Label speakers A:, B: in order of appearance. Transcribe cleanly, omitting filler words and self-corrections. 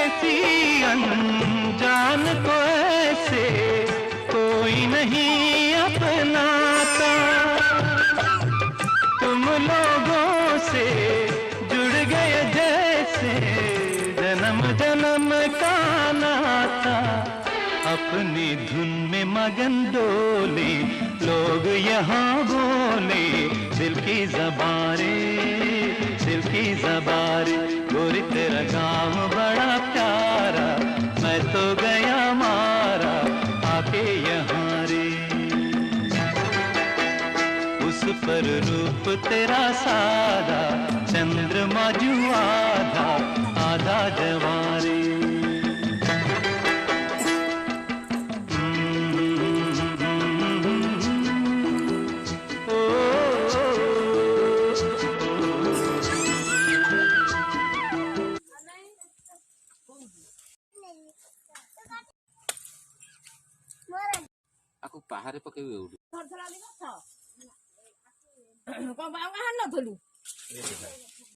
A: जैसी अनजान को ऐसे कोई नहीं अपनाता। तुम लोगों से जुड़ गए जैसे जन्म जन्म का नाता। अपनी धुन में मगन डोले लोग यहाँ बोले, दिल की ज़बारे दिल की ज़बारे। गोरी तेरा काम बड़ा प्यारा, मैं तो गया मारा आके यहाँ रे। उस पर रूप तेरा सादा, चंद्रमा जू आधा आधा जवारे।
B: aku bahare pକେଇବି ଉଡୁ
C: थरथराली गछ कौन बाबा हान नथलु